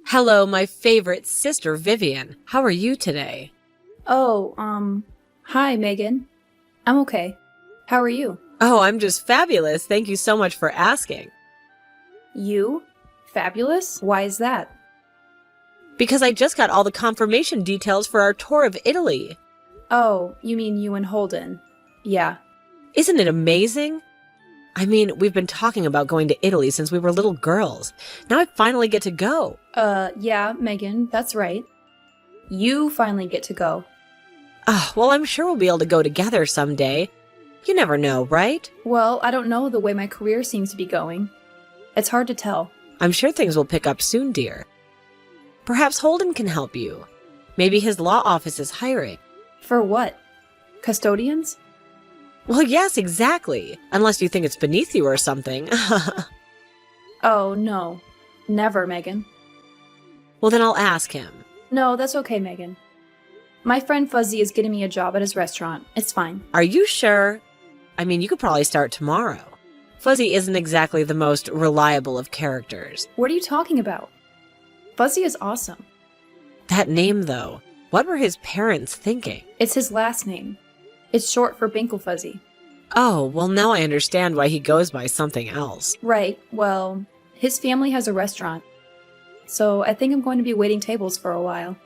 Hello, my favorite sister, Vivian. How are you today? Hi, Megan. I'm okay. How are you? Oh, I'm just fabulous. Thank you so much for asking. You? Fabulous? Why is that? Because I just got all the confirmation details for our tour of Italy. Oh, you mean you and Holden. Yeah. Isn't it amazing? I mean, we've been talking about going to Italy since we were little girls. Now I finally get to go. Yeah, Megan, that's right. You finally get to go. Well, I'm sure we'll be able to go together someday. You never know, right? Well, I don't know the way my career seems to be going. It's hard to tell. I'm sure things will pick up soon, dear. Perhaps Holden can help you. Maybe his law office is hiring. For what? Custodians? Well, yes, exactly. Unless you think it's beneath you or something. Oh, no. Never, Megan. Well, then I'll ask him. No, that's okay, Megan. My friend Fuzzy is getting me a job at his restaurant. It's fine. Are you sure? I mean, you could probably start tomorrow. Fuzzy isn't exactly the most reliable of characters. What are you talking about? Fuzzy is awesome. That name, though. What were his parents thinking? It's his last name. It's short for Binkle Fuzzy. Oh, well, now I understand why he goes by something else. Right, well, his family has a restaurant. So I think I'm going to be waiting tables for a while.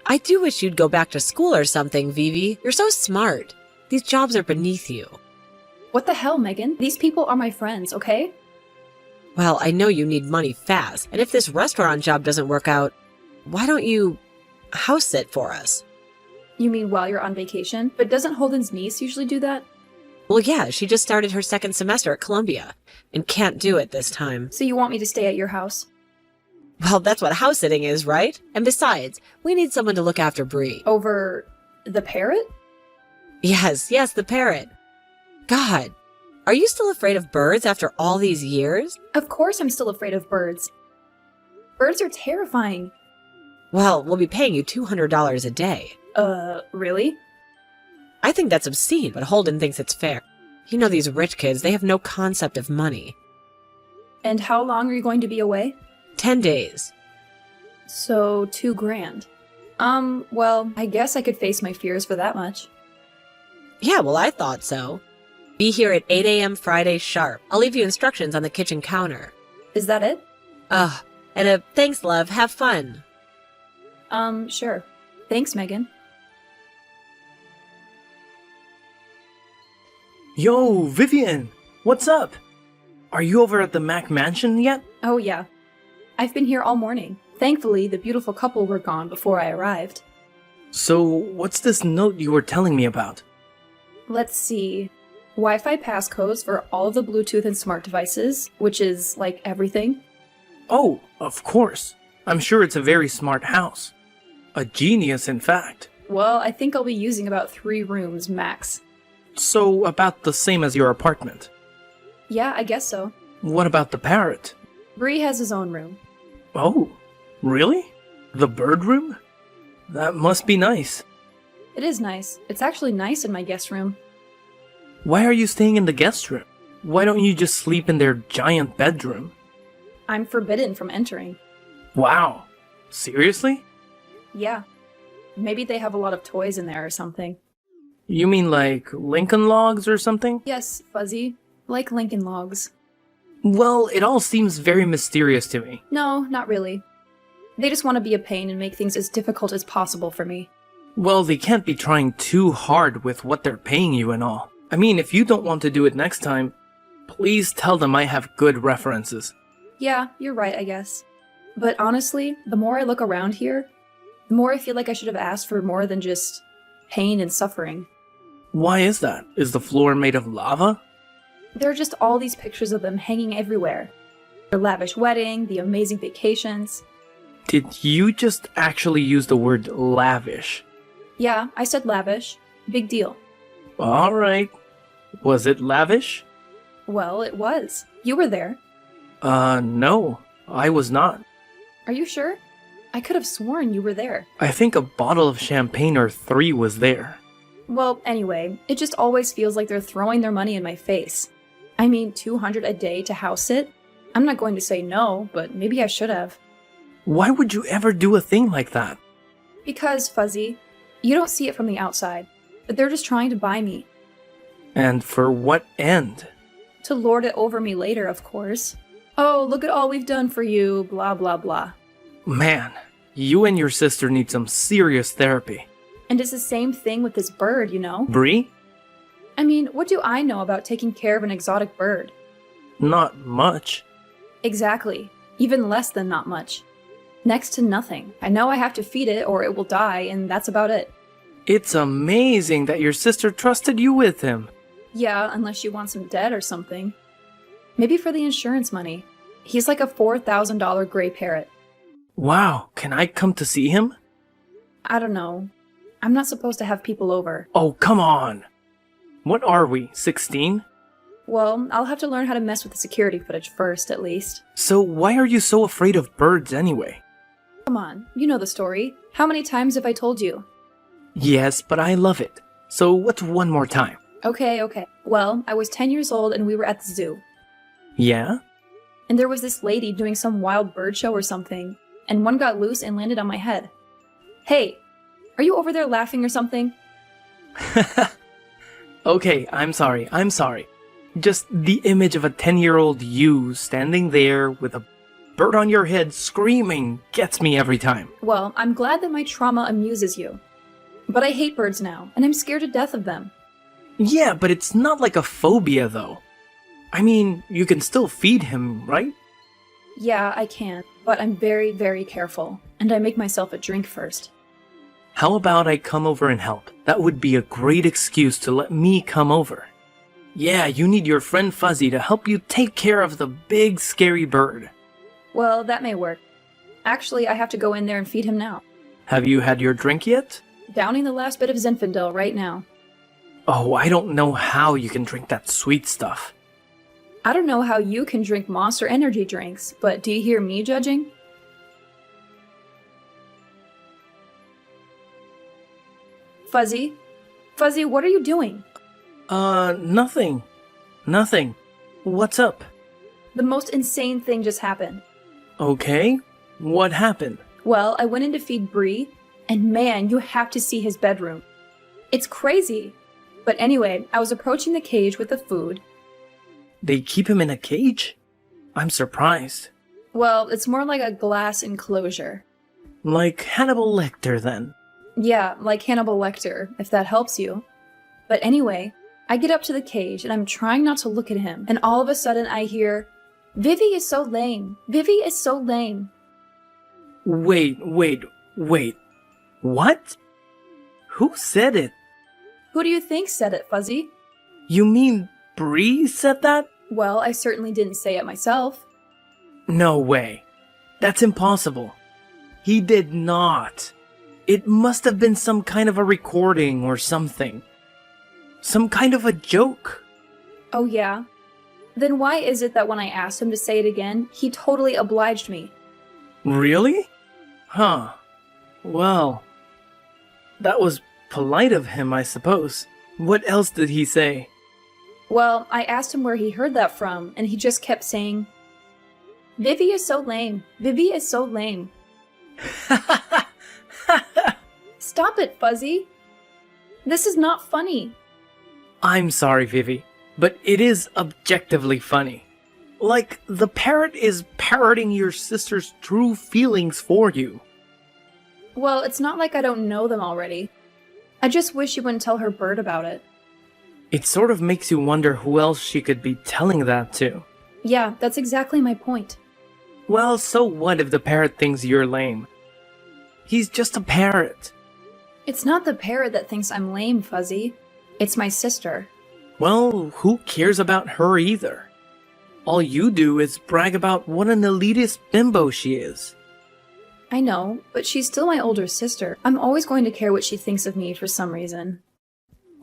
I do wish you'd go back to school or something, Vivi. You're so smart. These jobs are beneath you. What the hell, Megan? These people are my friends, okay? Well, I know you need money fast, and if this restaurant job doesn't work out, why don't you house sit for us? You mean while you're on vacation? But doesn't Holden's niece usually do that? Well, yeah, she just started her second semester at Columbia, and can't do it this time. So you want me to stay at your house? Well, that's what house sitting is, right? And besides, we need someone to look after Bree. Over the parrot? Yes, the parrot. God, are you still afraid of birds after all these years? Of course I'm still afraid of birds. Birds are terrifying. Well, we'll be paying you $200 a day. Really? I think that's obscene, but Holden thinks it's fair. You know these rich kids, they have no concept of money. And how long are you going to be away? 10 days. So, $2,000. Well, I guess I could face my fears for that much. Yeah, well, I thought so. Be here at 8 a.m. Friday sharp. I'll leave you instructions on the kitchen counter. Is that it? And thanks, love. Have fun. Sure. Thanks, Megan. Yo, Vivian! What's up? Are you over at the Mac Mansion yet? Oh, yeah. I've been here all morning. Thankfully, the beautiful couple were gone before I arrived. So, what's this note you were telling me about? Let's see. Wi-Fi passcodes for all of the Bluetooth and smart devices, which is, like, everything. Oh, of course. I'm sure it's a very smart house. A genius, in fact. Well, I think I'll be using about 3 rooms max. So, about the same as your apartment. Yeah, I guess so. What about the parrot? Bree has his own room. Oh, really? The bird room? That must be nice. It is nice. It's actually nice in my guest room. Why are you staying in the guest room? Why don't you just sleep in their giant bedroom? I'm forbidden from entering. Wow. Seriously? Yeah. Maybe they have a lot of toys in there or something. You mean like Lincoln Logs or something? Yes, Fuzzy. Like Lincoln Logs. Well, it all seems very mysterious to me. No, not really. They just want to be a pain and make things as difficult as possible for me. Well, they can't be trying too hard with what they're paying you and all. I mean, if you don't want to do it next time, please tell them I have good references. Yeah, you're right, I guess. But honestly, the more I look around here, the more I feel like I should have asked for more than just pain and suffering. Why is that? Is the floor made of lava? There are just all these pictures of them hanging everywhere. Their lavish wedding, the amazing vacations. Did you just actually use the word lavish? Yeah, I said lavish. Big deal. Alright. Was it lavish? Well, it was. You were there. No. I was not. Are you sure? I could have sworn you were there. I think a bottle of champagne or 3 was there. Well, anyway, it just always feels like they're throwing their money in my face. I mean, $200 a day to house sit? I'm not going to say no, but maybe I should have. Why would you ever do a thing like that? Because, Fuzzy, you don't see it from the outside, but they're just trying to buy me. And for what end? To lord it over me later, of course. Oh, look at all we've done for you, blah blah blah. Man, you and your sister need some serious therapy. And it's the same thing with this bird, you know? Bree? I mean, what do I know about taking care of an exotic bird? Not much. Exactly. Even less than not much. Next to nothing. I know I have to feed it or it will die, and that's about it. It's amazing that your sister trusted you with him. Yeah, unless she wants him dead or something. Maybe for the insurance money. He's like a $4,000 gray parrot. Wow, can I come to see him? I don't know. I'm not supposed to have people over. Oh, come on. What are we, 16? Well, I'll have to learn how to mess with the security footage first, at least. So why are you so afraid of birds anyway? Come on, you know the story. How many times have I told you? Yes, but I love it. So what's one more time? Okay. Well, I was 10 years old and we were at the zoo. Yeah? And there was this lady doing some wild bird show or something, and one got loose and landed on my head. Hey, are you over there laughing or something? Okay, I'm sorry. Just the image of a 10-year-old you standing there with a bird on your head screaming gets me every time. Well, I'm glad that my trauma amuses you. But I hate birds now, and I'm scared to death of them. Yeah, but it's not like a phobia though. I mean, you can still feed him, right? Yeah, I can, but I'm very, very careful, and I make myself a drink first. How about I come over and help? That would be a great excuse to let me come over. Yeah, you need your friend Fuzzy to help you take care of the big scary bird. Well, that may work. Actually, I have to go in there and feed him now. Have you had your drink yet? Downing the last bit of Zinfandel right now. Oh, I don't know how you can drink that sweet stuff. I don't know how you can drink Monster Energy drinks, but do you hear me judging? Fuzzy? Fuzzy, what are you doing? Nothing. Nothing. What's up? The most insane thing just happened. Okay, what happened? Well, I went in to feed Bree, and man, you have to see his bedroom. It's crazy. But anyway, I was approaching the cage with the food. They keep him in a cage? I'm surprised. Well, it's more like a glass enclosure. Like Hannibal Lecter, then. Yeah, like Hannibal Lecter, if that helps you. But anyway, I get up to the cage and I'm trying not to look at him, and all of a sudden I hear, "Vivi is so lame. Vivi is so lame." Wait. What? Who said it? Who do you think said it, Fuzzy? You mean Bree said that? Well, I certainly didn't say it myself. No way. That's impossible. He did not. It must have been some kind of a recording or something. Some kind of a joke. Oh yeah? Then why is it that when I asked him to say it again, he totally obliged me? Really? Huh. Well, that was polite of him, I suppose. What else did he say? Well, I asked him where he heard that from, and he just kept saying, "Vivi is so lame. Vivi is so lame." Stop it, Fuzzy. This is not funny. I'm sorry, Vivi, but it is objectively funny. Like, the parrot is parroting your sister's true feelings for you. Well, it's not like I don't know them already. I just wish you wouldn't tell her bird about it. It sort of makes you wonder who else she could be telling that to. Yeah, that's exactly my point. Well, so what if the parrot thinks you're lame? He's just a parrot. It's not the parrot that thinks I'm lame, Fuzzy. It's my sister. Well, who cares about her either? All you do is brag about what an elitist bimbo she is. I know, but she's still my older sister. I'm always going to care what she thinks of me for some reason.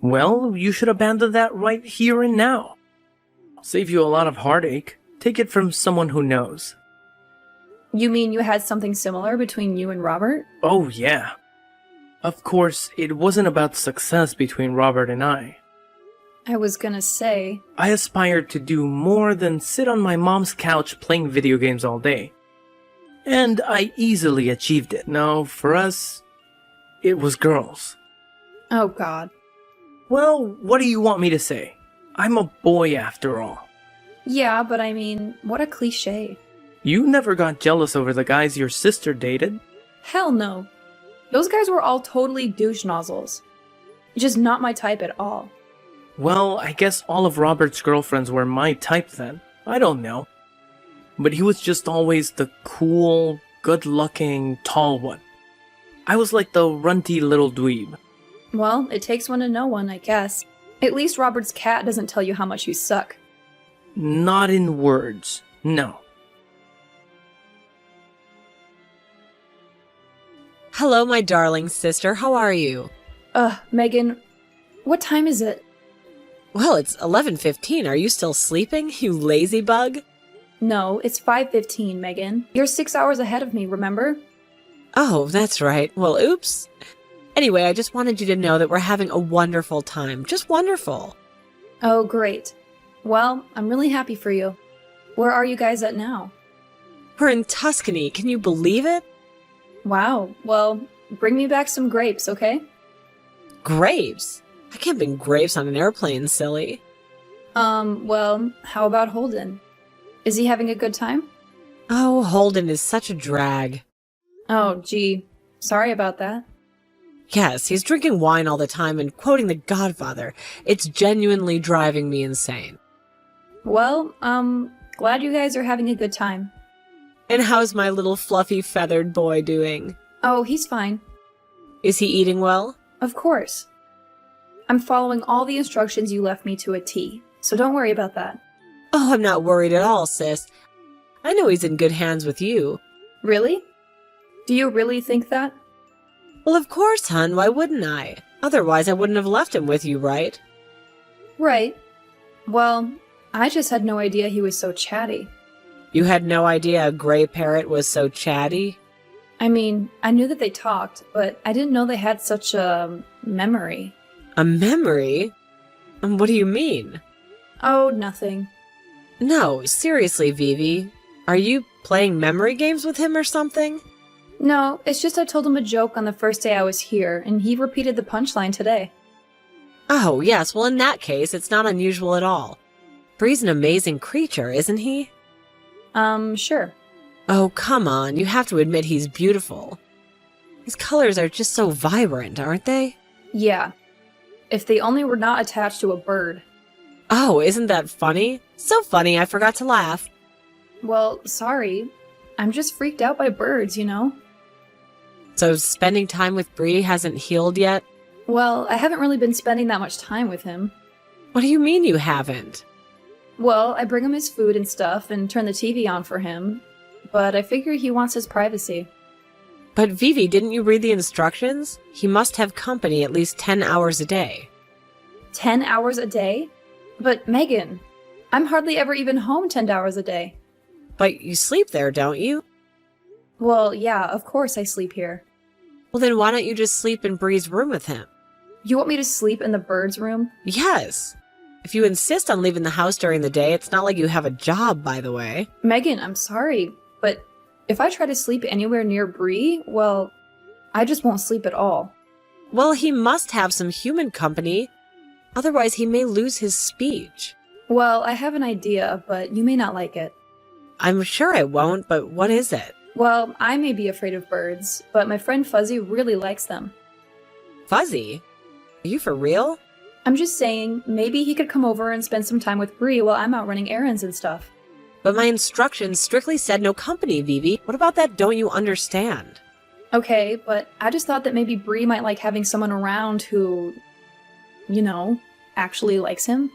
Well, you should abandon that right here and now. Save you a lot of heartache. Take it from someone who knows. You mean you had something similar between you and Robert? Oh, yeah. Of course, it wasn't about success between Robert and I. I was gonna say... I aspired to do more than sit on my mom's couch playing video games all day. And I easily achieved it. No, for us, it was girls. Oh god. Well, what do you want me to say? I'm a boy after all. Yeah, but I mean, what a cliche. You never got jealous over the guys your sister dated. Hell no. Those guys were all totally douche nozzles. Just not my type at all. Well, I guess all of Robert's girlfriends were my type then. I don't know. But he was just always the cool, good-looking, tall one. I was like the runty little dweeb. Well, it takes one to know one, I guess. At least Robert's cat doesn't tell you how much you suck. Not in words, no. Hello, my darling sister. How are you? Megan, what time is it? Well, it's 11:15. Are you still sleeping, you lazy bug? No, it's 5:15, Megan. You're 6 hours ahead of me, remember? Oh, that's right. Well, oops. Anyway, I just wanted you to know that we're having a wonderful time. Just wonderful. Oh, great. Well, I'm really happy for you. Where are you guys at now? We're in Tuscany. Can you believe it? Wow, well, bring me back some grapes, okay? Grapes? I can't bring grapes on an airplane, silly. Well, how about Holden? Is he having a good time? Oh, Holden is such a drag. Oh, gee. Sorry about that. Yes, he's drinking wine all the time and quoting The Godfather. It's genuinely driving me insane. Well, glad you guys are having a good time. And how's my little fluffy feathered boy doing? Oh, he's fine. Is he eating well? Of course. I'm following all the instructions you left me to a T, so don't worry about that. Oh, I'm not worried at all, sis. I know he's in good hands with you. Really? Do you really think that? Well, of course, hun. Why wouldn't I? Otherwise, I wouldn't have left him with you, right? Right. Well, I just had no idea he was so chatty. You had no idea a gray parrot was so chatty? I mean, I knew that they talked, but I didn't know they had such a memory. A memory? What do you mean? Oh, nothing. No, seriously, Vivi. Are you playing memory games with him or something? No, it's just I told him a joke on the first day I was here, and he repeated the punchline today. Oh, yes. Well, in that case, it's not unusual at all. Bree's an amazing creature, isn't he? Sure. Oh, come on. You have to admit he's beautiful. His colors are just so vibrant, aren't they? Yeah. If they only were not attached to a bird. Oh, isn't that funny? So funny, I forgot to laugh. Well, sorry. I'm just freaked out by birds, you know? So spending time with Bree hasn't healed yet? Well, I haven't really been spending that much time with him. What do you mean you haven't? Well, I bring him his food and stuff and turn the TV on for him, but I figure he wants his privacy. But Vivi, didn't you read the instructions? He must have company at least 10 hours a day. 10 hours a day? But Megan, I'm hardly ever even home 10 hours a day. But you sleep there, don't you? Well, yeah, of course I sleep here. Well, then why don't you just sleep in Bree's room with him? You want me to sleep in the bird's room? Yes. If you insist on leaving the house during the day, it's not like you have a job, by the way. Megan, I'm sorry, but if I try to sleep anywhere near Bree, well, I just won't sleep at all. Well, he must have some human company. Otherwise, he may lose his speech. Well, I have an idea, but you may not like it. I'm sure I won't, but what is it? Well, I may be afraid of birds, but my friend Fuzzy really likes them. Fuzzy? Are you for real? I'm just saying, maybe he could come over and spend some time with Bree while I'm out running errands and stuff. But my instructions strictly said no company, Vivi. What about that don't you understand? Okay, but I just thought that maybe Bree might like having someone around who, you know, actually likes him.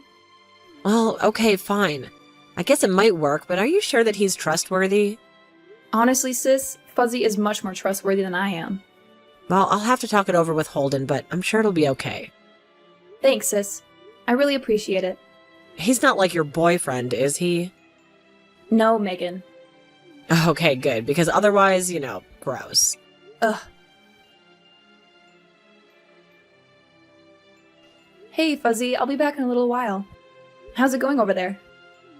Well, okay, fine. I guess it might work, but are you sure that he's trustworthy? Honestly, sis, Fuzzy is much more trustworthy than I am. Well, I'll have to talk it over with Holden, but I'm sure it'll be okay. Thanks, sis. I really appreciate it. He's not like your boyfriend, is he? No, Megan. Okay, good, because otherwise, you know, gross. Ugh. Hey, Fuzzy, I'll be back in a little while. How's it going over there?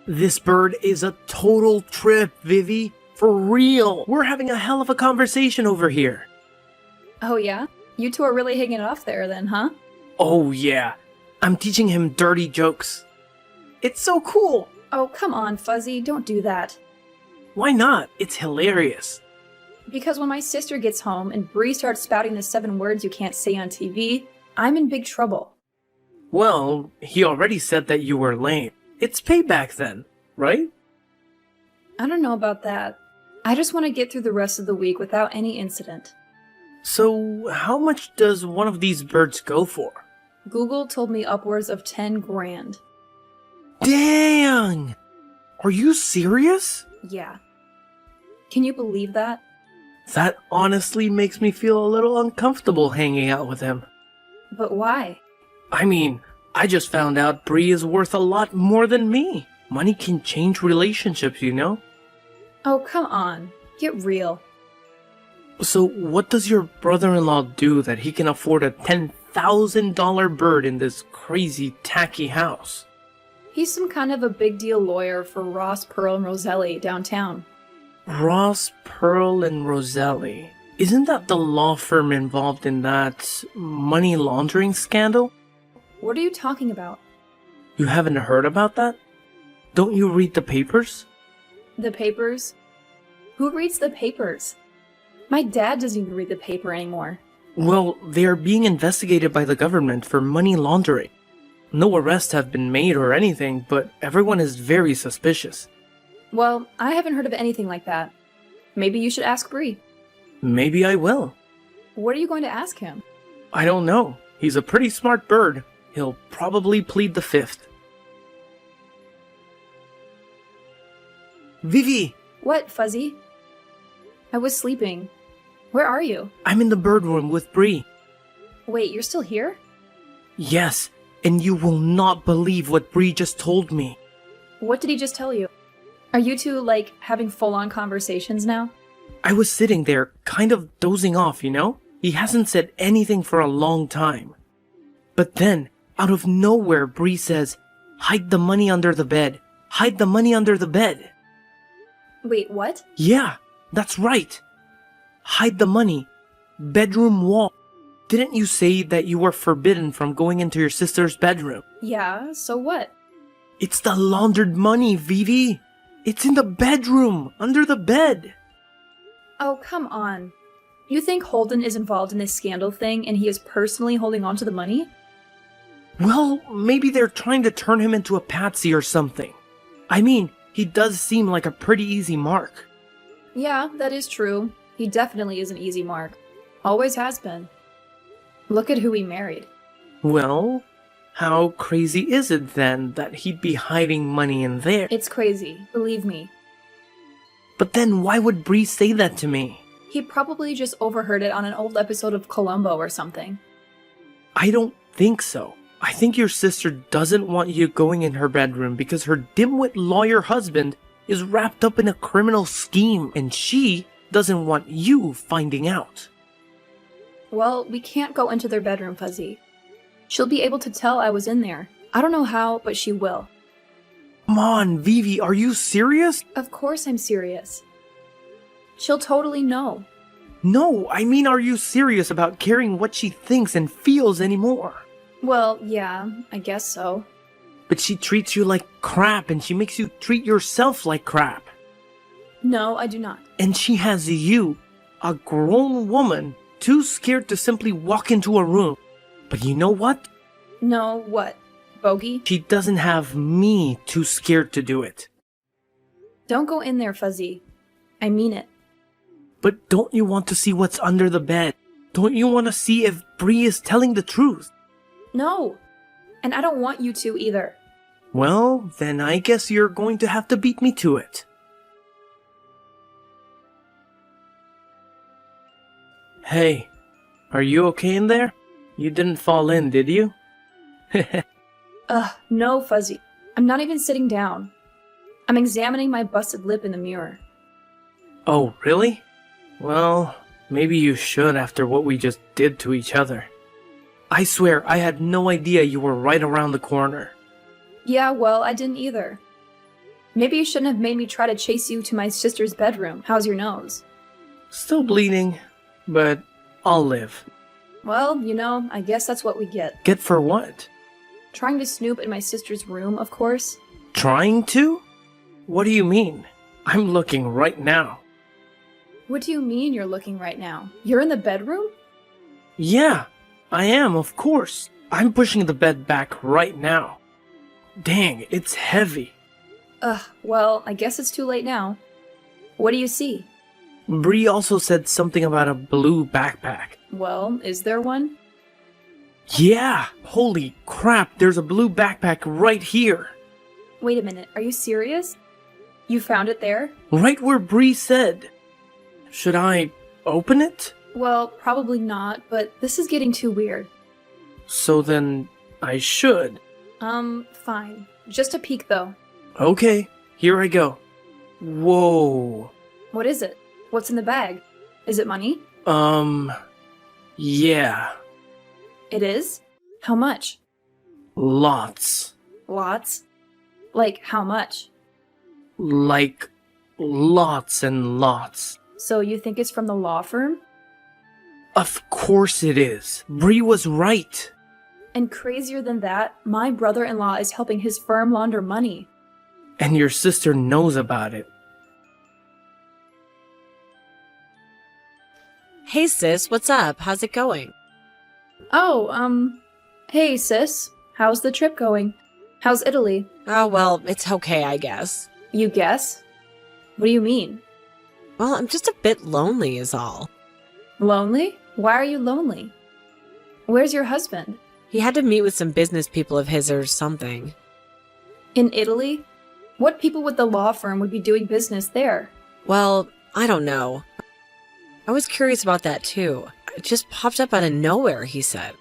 This bird is a total trip, Vivi. For real! We're having a hell of a conversation over here. Oh yeah? You two are really hitting it off there then, huh? Oh yeah, I'm teaching him dirty jokes. It's so cool! Oh, come on, Fuzzy, don't do that. Why not? It's hilarious. Because when my sister gets home and Bree starts spouting the 7 words you can't say on TV, I'm in big trouble. Well, he already said that you were lame. It's payback then, right? I don't know about that. I just want to get through the rest of the week without any incident. So, how much does one of these birds go for? Google told me upwards of 10 grand. Dang! Are you serious? Yeah. Can you believe that? That honestly makes me feel a little uncomfortable hanging out with him. But why? I mean, I just found out Bree is worth a lot more than me. Money can change relationships, you know? Oh, come on. Get real. So what does your brother-in-law do that he can afford a $10,000 bird in this crazy, tacky house? He's some kind of a big deal lawyer for Ross, Pearl, and Roselli downtown. Ross, Pearl, and Roselli. Isn't that the law firm involved in that money laundering scandal? What are you talking about? You haven't heard about that? Don't you read the papers? The papers? Who reads the papers? My dad doesn't even read the paper anymore. Well, they are being investigated by the government for money laundering. No arrests have been made or anything, but everyone is very suspicious. Well, I haven't heard of anything like that. Maybe you should ask Bree. Maybe I will. What are you going to ask him? I don't know. He's a pretty smart bird. He'll probably plead the fifth. Vivi! What, Fuzzy? I was sleeping. Where are you? I'm in the bird room with Bree. Wait, you're still here? Yes, and you will not believe what Bree just told me. What did he just tell you? Are you two, like, having full-on conversations now? I was sitting there, kind of dozing off, you know? He hasn't said anything for a long time. But then, out of nowhere, Bree says, "Hide the money under the bed. Hide the money under the bed." Wait, what? Yeah, that's right. Hide the money. Bedroom wall. Didn't you say that you were forbidden from going into your sister's bedroom? Yeah, so what? It's the laundered money, Vivi. It's in the bedroom, under the bed. Oh, come on. You think Holden is involved in this scandal thing and he is personally holding on to the money? Well, maybe they're trying to turn him into a patsy or something. I mean, he does seem like a pretty easy mark. Yeah, that is true. He definitely is an easy mark. Always has been. Look at who he married. Well, how crazy is it then that he'd be hiding money in there? It's crazy, believe me. But then why would Bree say that to me? He probably just overheard it on an old episode of Columbo or something. I don't think so. I think your sister doesn't want you going in her bedroom because her dimwit lawyer husband is wrapped up in a criminal scheme and she doesn't want you finding out. Well, we can't go into their bedroom, Fuzzy. She'll be able to tell I was in there. I don't know how, but she will. Come on, Vivi, are you serious? Of course I'm serious. She'll totally know. No, I mean, are you serious about caring what she thinks and feels anymore? Well, yeah, I guess so. But she treats you like crap and she makes you treat yourself like crap. No, I do not. And she has you, a grown woman, too scared to simply walk into a room. But you know what? No, what? Bogey? She doesn't have me too scared to do it. Don't go in there, Fuzzy. I mean it. But don't you want to see what's under the bed? Don't you want to see if Bree is telling the truth? No! And I don't want you to either. Well, then I guess you're going to have to beat me to it. Hey, are you okay in there? You didn't fall in, did you? No, Fuzzy. I'm not even sitting down. I'm examining my busted lip in the mirror. Oh, really? Well, maybe you should after what we just did to each other. I swear, I had no idea you were right around the corner. Yeah, well, I didn't either. Maybe you shouldn't have made me try to chase you to my sister's bedroom. How's your nose? Still bleeding, but I'll live. Well, I guess that's what we get. Get for what? Trying to snoop in my sister's room, of course. Trying to? What do you mean? I'm looking right now. What do you mean you're looking right now? You're in the bedroom? Yeah, I am, of course. I'm pushing the bed back right now. Dang, it's heavy. Well, I guess it's too late now. What do you see? Bree also said something about a blue backpack. Well, is there one? Yeah! Holy crap, there's a blue backpack right here. Wait a minute, are you serious? You found it there? Right where Bree said. Should I open it? Well, probably not, but this is getting too weird. So then, I should. Fine. Just a peek, though. Okay, here I go. Whoa. What is it? What's in the bag? Is it money? Yeah. It is? How much? Lots. Lots? Like, how much? Like, lots and lots. So you think it's from the law firm? Of course it is. Bree was right. And crazier than that, my brother-in-law is helping his firm launder money. And your sister knows about it. Hey sis, what's up? How's it going? Oh, hey sis. How's the trip going? How's Italy? Oh, well, it's okay, I guess. You guess? What do you mean? Well, I'm just a bit lonely is all. Lonely? Why are you lonely? Where's your husband? He had to meet with some business people of his or something. In Italy? What people with the law firm would be doing business there? Well, I don't know. I was curious about that too. It just popped up out of nowhere, he said.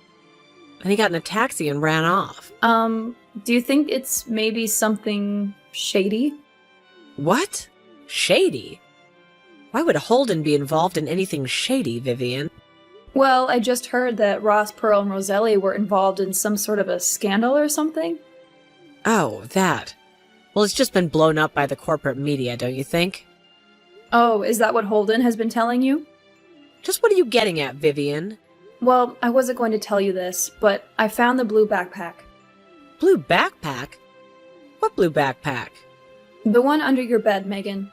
And he got in a taxi and ran off. Do you think it's maybe something shady? What? Shady? Why would Holden be involved in anything shady, Vivian? Well, I just heard that Ross, Pearl, and Roselli were involved in some sort of a scandal or something. Oh, that. Well, it's just been blown up by the corporate media, don't you think? Oh, is that what Holden has been telling you? Just what are you getting at, Vivian? Well, I wasn't going to tell you this, but I found the blue backpack. Blue backpack? What blue backpack? The one under your bed, Megan.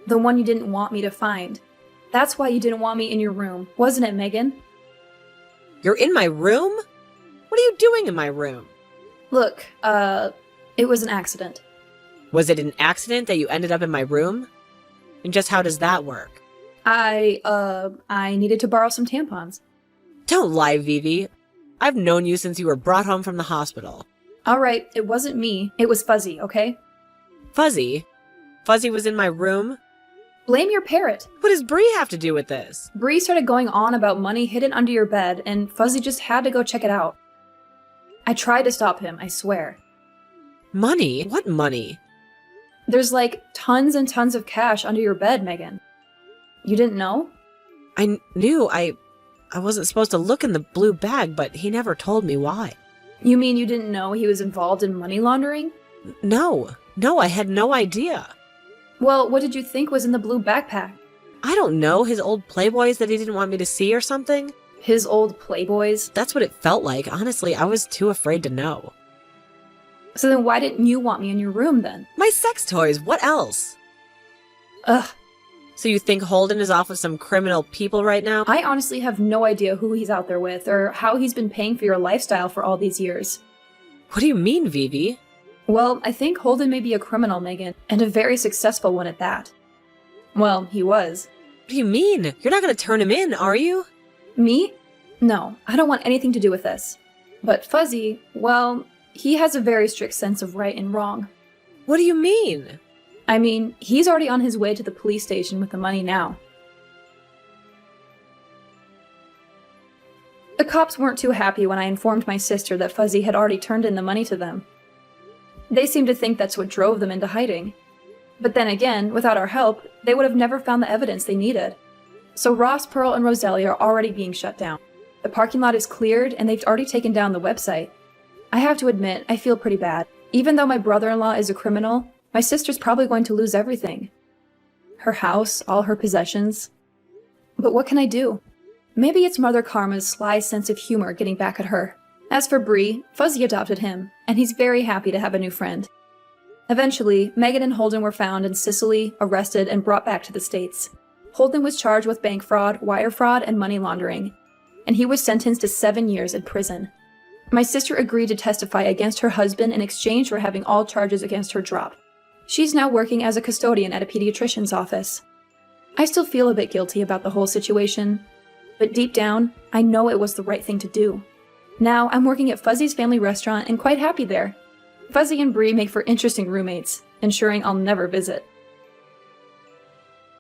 The one you didn't want me to find. That's why you didn't want me in your room, wasn't it, Megan? You're in my room? What are you doing in my room? Look, it was an accident. Was it an accident that you ended up in my room? And just how does that work? I needed to borrow some tampons. Don't lie, Vivi. I've known you since you were brought home from the hospital. Alright, it wasn't me. It was Fuzzy, okay? Fuzzy? Fuzzy was in my room? Blame your parrot. What does Bree have to do with this? Bree started going on about money hidden under your bed, and Fuzzy just had to go check it out. I tried to stop him, I swear. Money? What money? There's like tons and tons of cash under your bed, Megan. You didn't know? I knew I wasn't supposed to look in the blue bag, but he never told me why. You mean you didn't know he was involved in money laundering? No, I had no idea. Well, what did you think was in the blue backpack? I don't know, his old Playboys that he didn't want me to see or something? His old Playboys? That's what it felt like. Honestly, I was too afraid to know. So then why didn't you want me in your room then? My sex toys, what else? Ugh. So you think Holden is off with some criminal people right now? I honestly have no idea who he's out there with or how he's been paying for your lifestyle for all these years. What do you mean, Vivi? Well, I think Holden may be a criminal, Megan, and a very successful one at that. Well, he was. What do you mean? You're not going to turn him in, are you? Me? No, I don't want anything to do with this. But Fuzzy, well, he has a very strict sense of right and wrong. What do you mean? I mean, he's already on his way to the police station with the money now. The cops weren't too happy when I informed my sister that Fuzzy had already turned in the money to them. They seemed to think that's what drove them into hiding. But then again, without our help, they would have never found the evidence they needed. So Ross, Pearl, and Roselli are already being shut down. The parking lot is cleared, and they've already taken down the website. I have to admit, I feel pretty bad. Even though my brother-in-law is a criminal, My sister's probably going to lose everything. Her house, all her possessions. But what can I do? Maybe it's Mother Karma's sly sense of humor getting back at her. As for Bree, Fuzzy adopted him, and he's very happy to have a new friend. Eventually, Megan and Holden were found in Sicily, arrested, and brought back to the States. Holden was charged with bank fraud, wire fraud, and money laundering, and he was sentenced to 7 years in prison. My sister agreed to testify against her husband in exchange for having all charges against her dropped. She's now working as a custodian at a pediatrician's office. I still feel a bit guilty about the whole situation, but deep down, I know it was the right thing to do. Now, I'm working at Fuzzy's family restaurant and quite happy there. Fuzzy and Bree make for interesting roommates, ensuring I'll never visit.